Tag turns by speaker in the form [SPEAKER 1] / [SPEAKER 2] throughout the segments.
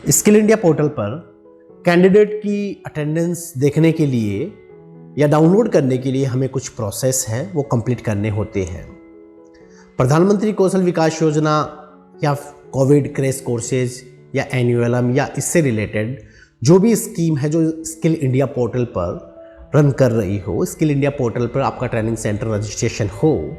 [SPEAKER 1] Skill India portal पर candidate की attendance देखने के लिए या डाउनलोड करने के लिए हमें कुछ प्रोसेस है वो कंप्लीट करने होते हैं। प्रधानमंत्री कौशल विकास योजना या कोविड क्रैश कोर्सेज या एनुअलम या इससे रिलेटेड जो भी स्कीम है जो स्किल इंडिया पोर्टल पर रन कर रही हो, स्किल इंडिया पोर्टल पर आपका ट्रेनिंग सेंटर रजिस्ट्रेशन हो,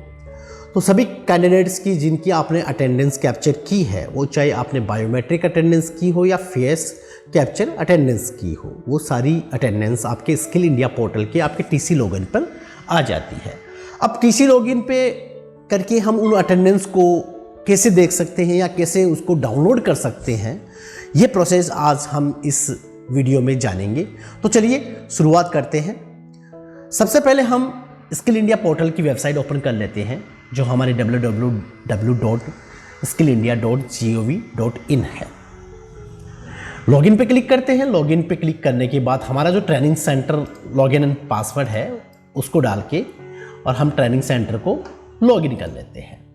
[SPEAKER 1] तो सभी कैंडिडेट्स की जिनकी आपने अटेंडेंस कैप्चर की है, वो चाहे आपने बायोमेट्रिक अटेंडेंस की हो या फेस कैप्चर अटेंडेंस की हो, वो सारी अटेंडेंस आपके स्किल इंडिया पोर्टल के आपके टीसी लॉगिन पर आ जाती है। अब टीसी लॉगिन पे करके हम उन अटेंडेंस को कैसे देख सकते हैं या कैसे उसको डाउनलोड कर सकते हैं, ये प्रोसेस आज हम इस वीडियो में जानेंगे। तो चलिए शुरुआत करते हैं। सबसे पहले हम स्किल इंडिया पोर्टल की वेबसाइट ओपन कर लेते हैं जो हमारे www.skillindia.gov.in है। लॉगिन पे क्लिक करते हैं। लॉगिन पे क्लिक करने के बाद हमारा जो training centre login and password है उसको डाल के और हम ट्रेनिंग सेंटर को लॉगिन कर लेते हैं।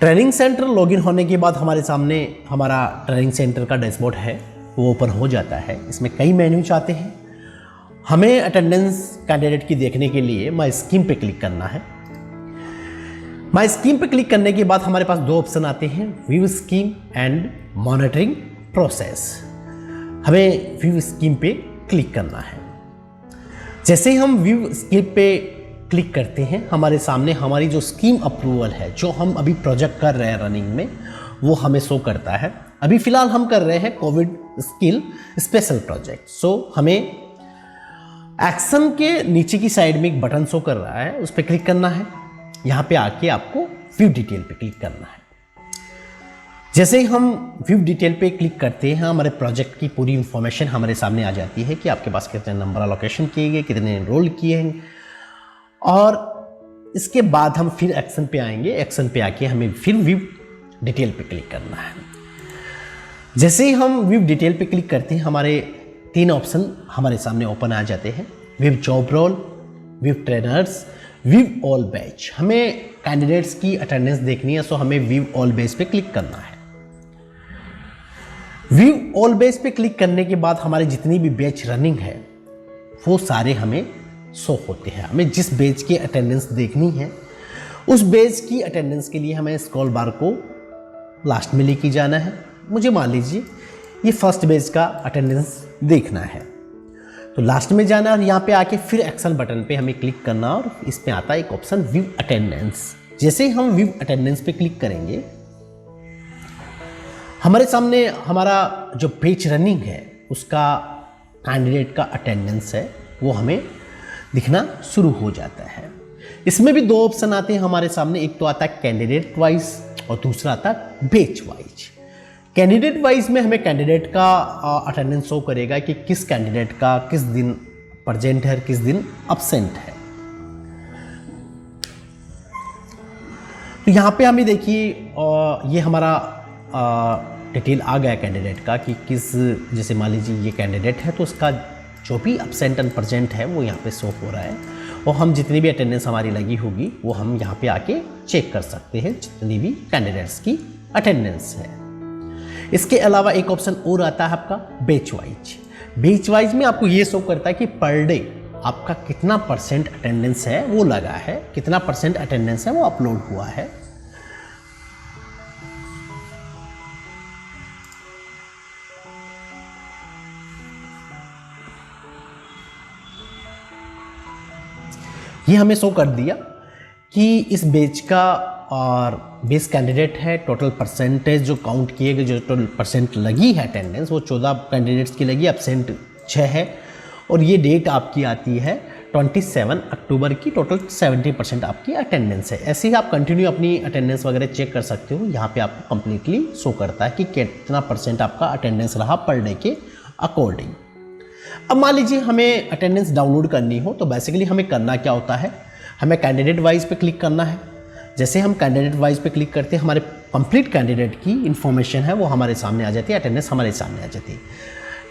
[SPEAKER 1] ट्रेनिंग सेंटर लॉगिन होने के बाद हमारे सामने हमारा ट्रेनिंग सेंटर का डैशबोर्ड है वो ओपन हो जाता है। इसमें कई मेन्यूज आते हैं। हमें अटेंडेंस कैंडिडेट की देखने के लिए माय स्कीम पे क्लिक करना है। माय स्कीम पे क्लिक करने के बाद हमारे पास दो ऑप्शन आते हैं, view scheme and monitoring process. हमें व्यू स्कीम पे क्लिक करना है। जैसे ही हम व्यू स्कीम पे क्लिक करते हैं हमारे सामने हमारी जो स्कीम अप्रूवल है, जो हम अभी प्रोजेक्ट कर रहे हैं रनिंग में, वो हमें शो करता है। अभी फिलहाल हम कर रहे हैं कोविड स्किल स्पेशल प्रोजेक्ट। सो हमें एक्शन के नीचे की साइड में एक बटन शो कर रहा है, उस पर क्लिक करना है। यहाँ पे आके आपको व्यू डिटेल पे क्लिक करना है। जैसे ही हम व्यू डिटेल पे क्लिक करते हैं हमारे प्रोजेक्ट की पूरी इंफॉर्मेशन हमारे सामने आ जाती है कि आपके पास कितने नंबर अलोकेशन किए गए, कितने एनरोल किए हैं, और इसके बाद हम फिर एक्शन पे आएंगे। एक्शन पे आके हमें फिर व्यू डिटेल पे क्लिक करना है। जैसे ही हम व्यू डिटेल पे क्लिक करते हैं हमारे तीन ऑप्शन हमारे सामने ओपन आ जाते हैं, view job role, view trainers, view all batch. हमें कैंडिडेट्स की अटेंडेंस देखनी है, सो हमें व्यू ऑल बैच पे क्लिक करना है। व्यू ऑल बैच पे क्लिक करने के बाद हमारे जितनी भी बैच रनिंग है वो सारे हमें शो होते हैं। हमें जिस बैच की अटेंडेंस देखनी है उस बैच की अटेंडेंस के लिए हमें स्क्रॉल बार को लास्ट में लेके जाना है। मुझे मान लीजिए ये फर्स्ट बैच का अटेंडेंस देखना है, तो लास्ट में जाना और यहाँ पे आके फिर एक्शन बटन पे हमें क्लिक करना और इसमें आता है एक ऑप्शन व्यू अटेंडेंस। जैसे ही हम व्यू अटेंडेंस पे क्लिक करेंगे हमारे सामने हमारा जो बैच रनिंग है उसका कैंडिडेट का अटेंडेंस है वो हमें दिखना शुरू हो जाता है। इसमें भी दो ऑप्शन आते हैं हमारे सामने, एक तो आता है कैंडिडेट वाइज और दूसरा आता है बैच वाइज। कैंडिडेट वाइज में हमें कैंडिडेट का अटेंडेंस शो करेगा कि किस कैंडिडेट का किस दिन प्रेजेंट है, किस दिन अब्सेंट है। तो यहाँ पे हमें देखिए ये हमारा डिटेल आ गया कैंडिडेट का कि किस, जैसे मान लीजिए ये कैंडिडेट है तो उसका जो भी अब्सेंट एंड प्रेजेंट है वो यहाँ पे शो हो रहा है, और हम जितनी भी अटेंडेंस हमारी लगी होगी वो हम यहाँ पे आके चेक कर सकते हैं जितनी भी कैंडिडेट्स की अटेंडेंस है। इसके अलावा एक ऑप्शन और आता है आपका बैच वाइज। बैच वाइज में आपको ये शो करता है कि पर डे आपका कितना परसेंट अटेंडेंस है वो लगा है, कितना परसेंट अटेंडेंस है वो अपलोड हुआ है। ये हमें शो कर दिया कि इस बैच का और बेस कैंडिडेट है, टोटल परसेंटेज जो काउंट किए गए, जो टोटल परसेंट लगी है अटेंडेंस वो 14 कैंडिडेट्स की लगी, अब्सेंट 6 है, और ये डेट आपकी आती है 27 अक्टूबर की। टोटल 70% आपकी अटेंडेंस है। ऐसे ही आप कंटिन्यू अपनी अटेंडेंस वगैरह चेक कर सकते हो। यहाँ पे आपको कंप्लीटली शो करता है कि कितना परसेंट आपका अटेंडेंस रहा पर डे के अकॉर्डिंग। अब मान लीजिए हमें अटेंडेंस डाउनलोड करनी हो तो बेसिकली हमें करना क्या होता है, हमें कैंडिडेट वाइज पे क्लिक करना है। जैसे हम कैंडिडेट वाइज पे क्लिक करते हैं हमारे कंप्लीट कैंडिडेट की इंफॉर्मेशन है वो हमारे सामने आ जाती है, अटेंडेंस हमारे सामने आ जाती है।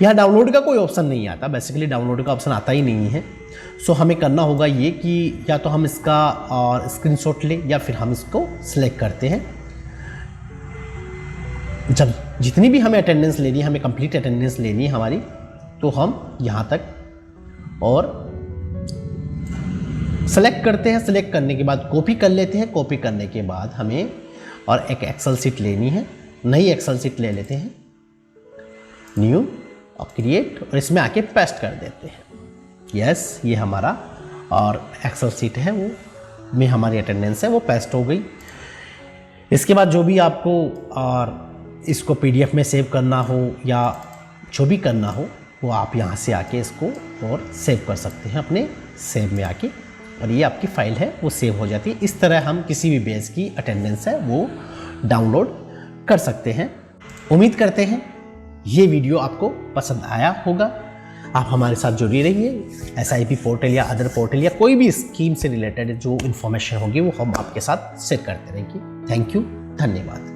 [SPEAKER 1] यहाँ डाउनलोड का कोई ऑप्शन नहीं आता, बेसिकली डाउनलोड का ऑप्शन आता ही नहीं है। सो हमें करना होगा ये कि या तो हम इसका और स्क्रीनशॉट ले या फिर हम इसको सिलेक्ट करते हैं। जब जितनी भी हमें अटेंडेंस लेनी है, हमें कंप्लीट अटेंडेंस लेनी है हमारी, तो हम यहाँ तक और सेलेक्ट करते हैं। सेलेक्ट करने के बाद कॉपी कर लेते हैं। कॉपी करने के बाद हमें और एक एक्सेल शीट लेनी है, नई एक्सेल शीट ले लेते हैं, न्यू और क्रिएट, और इसमें आके पेस्ट कर देते हैं। यस, ये हमारा और एक्सेल शीट है वो में हमारी अटेंडेंस है वो पेस्ट हो गई। इसके बाद जो भी आपको और इसको PDF में सेव करना हो या जो भी करना हो वो आप यहाँ से आके इसको और सेव कर सकते हैं अपने सेव में आके, और ये आपकी फाइल है वो सेव हो जाती है। इस तरह हम किसी भी बैच की अटेंडेंस है वो डाउनलोड कर सकते हैं। उम्मीद करते हैं ये वीडियो आपको पसंद आया होगा। आप हमारे साथ जुड़ी रहिए। SIP पोर्टल या अदर पोर्टल या कोई भी स्कीम से रिलेटेड जो इन्फॉर्मेशन होगी वो हम आपके साथ शेयर करते रहेंगे। थैंक यू, धन्यवाद।